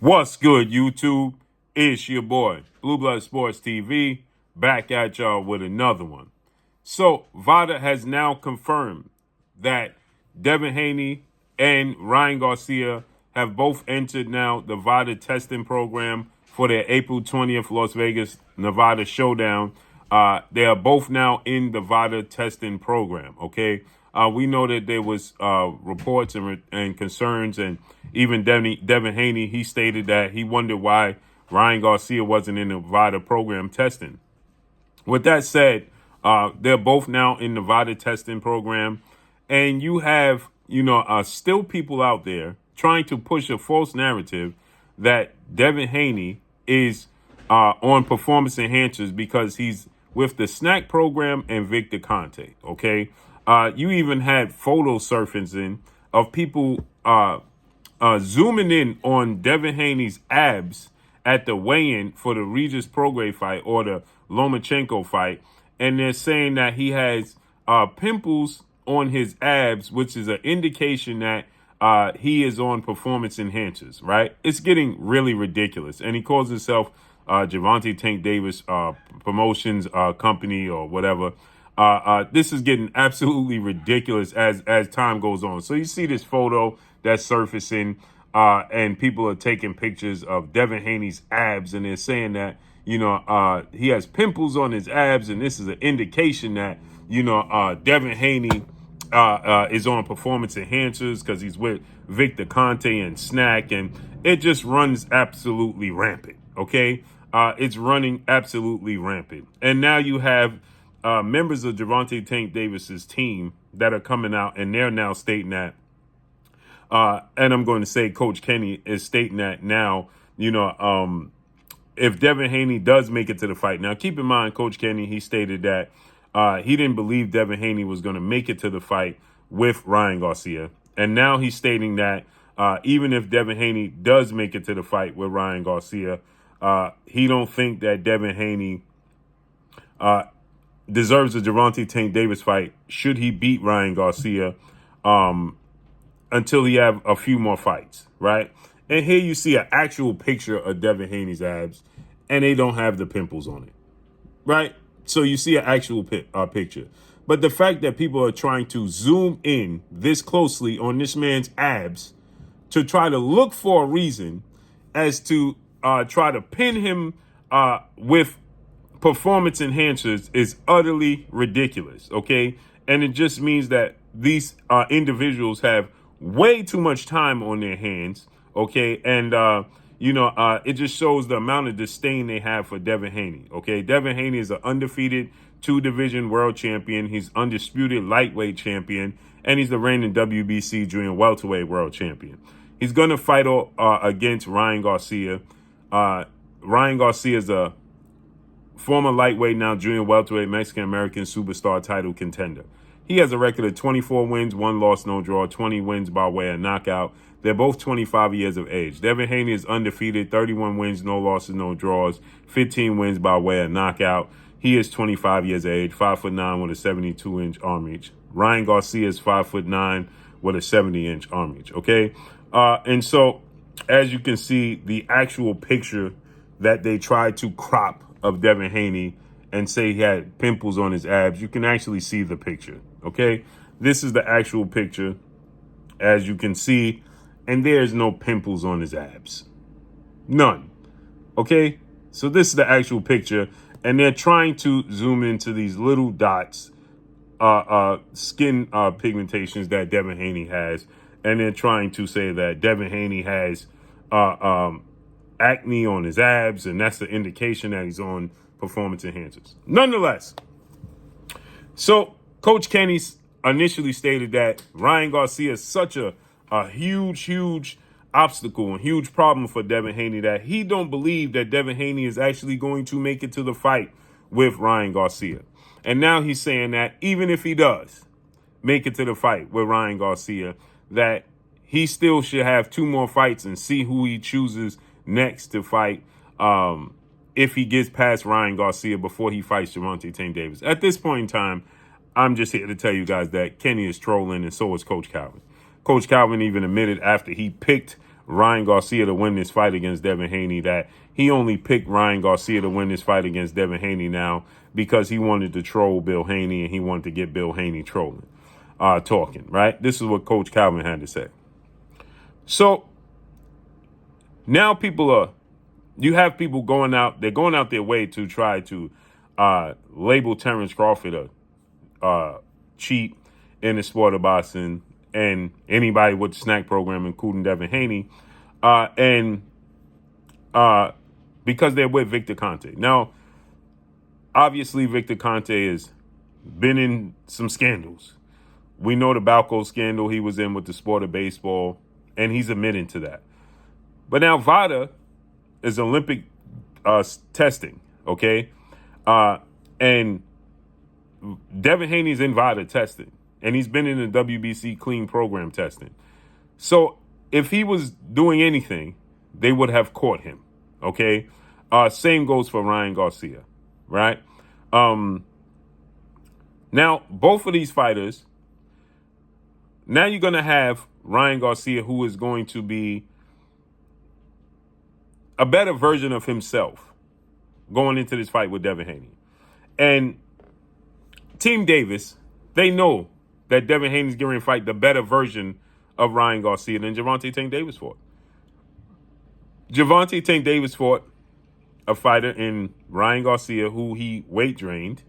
What's good, YouTube? It's your boy, Blue Blood Sports TV, back at y'all with another one. So, Vada has now confirmed that Devin Haney and Ryan Garcia have both entered now the Vada testing program for their April 20th Las Vegas, Nevada showdown. They are both now in the Vada testing program, okay? We know that there was reports and concerns, and even Devin Haney, he stated that he wondered why Ryan Garcia wasn't in the Vada program testing. With that said, they're both now in the Vada testing program, and you have, still people out there trying to push a false narrative that Devin Haney is on performance enhancers because he's with the snack program and Victor Conte. Okay, you even had photo surfacing of people zooming in on Devin Haney's abs at the weigh-in for the Regis Prograis fight or the Lomachenko fight, and they're saying that he has pimples on his abs, which is an indication that he is on performance enhancers, right? It's getting really ridiculous. And he calls himself Gervonta Tank Davis Promotions Company or whatever. This is getting absolutely ridiculous as time goes on. So you see this photo that's surfacing, and people are taking pictures of Devin Haney's abs, and they're saying that, he has pimples on his abs, and this is an indication that, Devin Haney is on performance enhancers because he's with Victor Conte and Snack, and it just runs absolutely rampant, okay? It's running absolutely rampant. And now you have members of Gervonta Tank Davis's team that are coming out, and they're now stating that, and I'm going to say Coach Kenny is stating that now, if Devin Haney does make it to the fight. Now, keep in mind, Coach Kenny, he stated that he didn't believe Devin Haney was going to make it to the fight with Ryan Garcia. And now he's stating that even if Devin Haney does make it to the fight with Ryan Garcia, he don't think that Devin Haney deserves a Gervonta Tank Davis fight should he beat Ryan Garcia until he have a few more fights, right? And here you see an actual picture of Devin Haney's abs, and they don't have the pimples on it, right? So you see an actual picture. But the fact that people are trying to zoom in this closely on this man's abs to try to look for a reason as to try to pin him with performance enhancers is utterly ridiculous, okay? And it just means that these individuals have way too much time on their hands, okay? And, it just shows the amount of disdain they have for Devin Haney, okay? Devin Haney is an undefeated two-division world champion. He's undisputed lightweight champion, and he's the reigning WBC junior welterweight world champion. He's going to fight against Ryan Garcia. Ryan Garcia is a former lightweight, now junior welterweight Mexican-American superstar title contender. He has a record of 24 wins, 1 loss, no draw, 20 wins by way of knockout. They're both 25 years of age. Devin Haney is undefeated, 31 wins, no losses, no draws, 15 wins by way of knockout. He is 25 years of age, 5'9" with a 72-inch arm reach. Ryan Garcia is 5'9" with a 70-inch arm reach, okay? And so, as you can see, the actual picture that they tried to crop of Devin Haney and say he had pimples on his abs, you can actually see the picture, okay? This is the actual picture, as you can see, and there's no pimples on his abs. None, okay? So this is the actual picture, and they're trying to zoom into these little dots, skin pigmentations that Devin Haney has, and they're trying to say that Devin Haney has acne on his abs, and that's the indication that he's on performance enhancers. Nonetheless, so Coach Kenny initially stated that Ryan Garcia is such a huge obstacle and huge problem for Devin Haney that he don't believe that Devin Haney is actually going to make it to the fight with Ryan Garcia. And now he's saying that even if he does make it to the fight with Ryan Garcia, that he still should have 2 more fights and see who he chooses next to fight if he gets past Ryan Garcia before he fights Gervonta Tank Davis. At this point in time, I'm just here to tell you guys that Kenny is trolling, and so is Coach Calvin. Coach Calvin even admitted after he picked Ryan Garcia to win this fight against Devin Haney, that he only picked Ryan Garcia to win this fight against Devin Haney now because he wanted to troll Bill Haney and he wanted to get Bill Haney talking, right? This is what Coach Calvin had to say. So now you have people they're going out their way to try to label Terrence Crawford a cheat in the sport of boxing, and anybody with the snack program, including Devin Haney, and because they're with Victor Conte. Now, obviously, Victor Conte has been in some scandals. We know the Balco scandal he was in with the sport of baseball, and he's admitting to that. But now Vada is Olympic testing, okay? And Devin Haney's in Vada testing, and he's been in the WBC clean program testing. So if he was doing anything, they would have caught him, okay? Same goes for Ryan Garcia, right? Now, both of these fighters, now you're going to have Ryan Garcia, who is going to be a better version of himself going into this fight with Devin Haney. And Team Davis, they know that Devin Haney's going to fight the better version of Ryan Garcia than Gervonta Tank Davis fought. Gervonta Tank Davis fought a fighter in Ryan Garcia who he weight drained.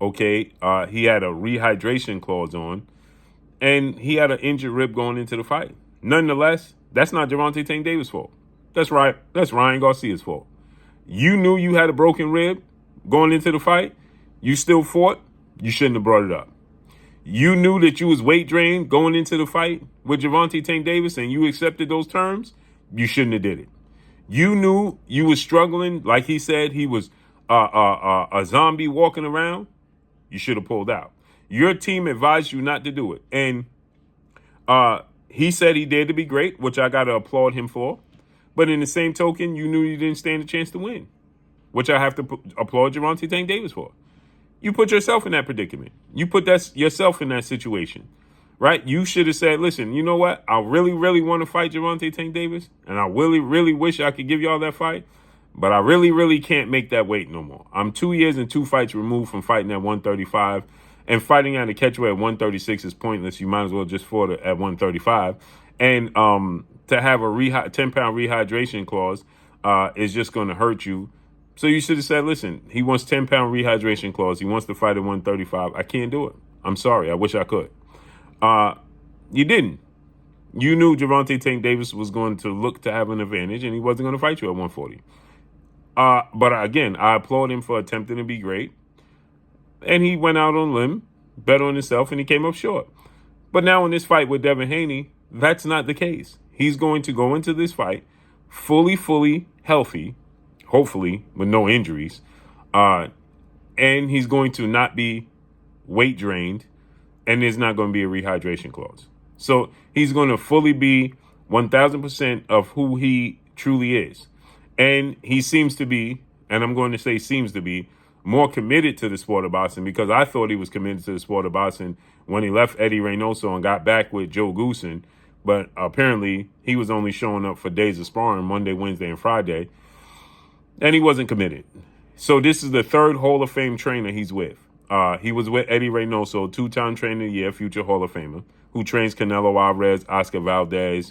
Okay, he had a rehydration clause on, and he had an injured rib going into the fight. Nonetheless, that's not Gervonta Tank Davis' fault. That's right. That's Ryan Garcia's fault. You knew you had a broken rib going into the fight. You still fought. You shouldn't have brought it up. You knew that you was weight drained going into the fight with Gervonta Tank Davis, and you accepted those terms. You shouldn't have did it. You knew you was struggling, like he said, he was a zombie walking around. You should have pulled out. Your team advised you not to do it, and he said he dared to be great, which I got to applaud him for. But in the same token, you knew you didn't stand a chance to win, which I have to applaud Gervonta Tank Davis for. You put yourself in that predicament. You put yourself in that situation, right? You should have said, listen, you know what? I really, really want to fight Gervonta Tank Davis, and I really, really wish I could give y'all that fight, but I really, really can't make that weight no more. I'm 2 years and 2 fights removed from fighting at 135, and fighting at a catchweight at 136 is pointless. You might as well just fought at 135. And to have a 10-pound rehydration clause is just going to hurt you. So you should have said, listen, he wants 10-pound rehydration clause. He wants to fight at 135. I can't do it. I'm sorry. I wish I could. You didn't. You knew Gervonta Tank Davis was going to look to have an advantage, and he wasn't going to fight you at 140. But again, I applaud him for attempting to be great. And he went out on a limb, bet on himself, and he came up short. But now in this fight with Devin Haney, that's not the case. He's going to go into this fight fully healthy, hopefully with no injuries, and he's going to not be weight drained, and there's not going to be a rehydration clause. So he's going to fully be 1,000% of who he truly is. And he seems to be, and I'm going to say seems to be, more committed to the sport of boxing, because I thought he was committed to the sport of boxing when he left Eddie Reynoso and got back with Joe Goosen. But apparently he was only showing up for days of sparring, Monday, Wednesday, and Friday. And he wasn't committed. So this is the third Hall of Fame trainer he's with. He was with Eddie Reynoso, 2-time trainer of the year, future Hall of Famer, who trains Canelo Alvarez, Oscar Valdez,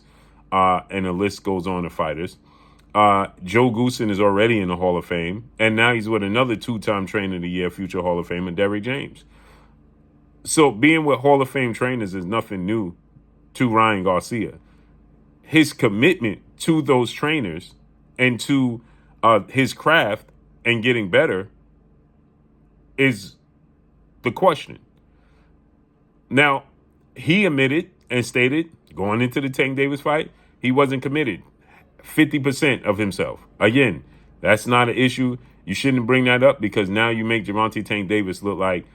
and the list goes on of fighters. Joe Goosen is already in the Hall of Fame, and now he's with another 2-time trainer of the year, future Hall of Famer, Derrick James. So being with Hall of Fame trainers is nothing new to Ryan Garcia. His commitment to those trainers and to his craft and getting better is the question. Now, he admitted and stated going into the Tank Davis fight, he wasn't committed. 50% of himself. Again, that's not an issue. You shouldn't bring that up, because now you make Gervonta Tank Davis look like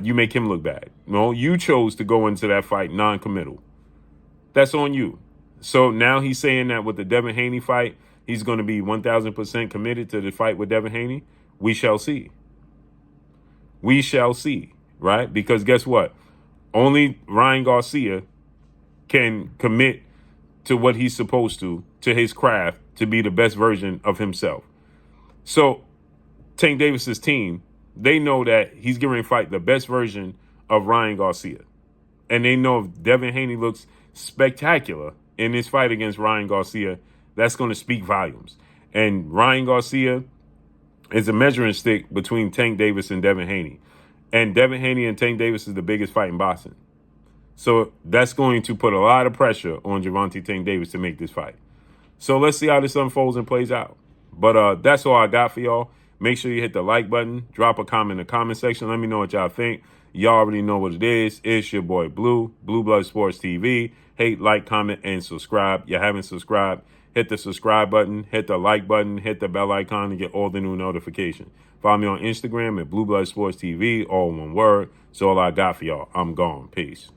you make him look bad. No, you chose to go into that fight non-committal. That's on you. So now he's saying that with the Devin Haney fight, he's going to be 1,000% committed to the fight with Devin Haney. We shall see. We shall see, right? Because guess what? Only Ryan Garcia can commit to what he's supposed to his craft, to be the best version of himself. So Tank Davis's team, they know that he's going to fight the best version of Ryan Garcia. And they know if Devin Haney looks spectacular in this fight against Ryan Garcia, that's going to speak volumes. And Ryan Garcia is a measuring stick between Tank Davis and Devin Haney. And Devin Haney and Tank Davis is the biggest fight in boxing. So that's going to put a lot of pressure on Gervonta Tank Davis to make this fight. So let's see how this unfolds and plays out. But that's all I got for y'all. Make sure you hit the like button. Drop a comment in the comment section. Let me know what y'all think. Y'all already know what it is. It's your boy Blue Blood Sports TV. Hate, like, comment, and subscribe. You haven't subscribed, hit the subscribe button, hit the like button, hit the bell icon to get all the new notifications. Follow me on Instagram at Blue Blood Sports TV, all one word. That's all I got for y'all. I'm gone. Peace.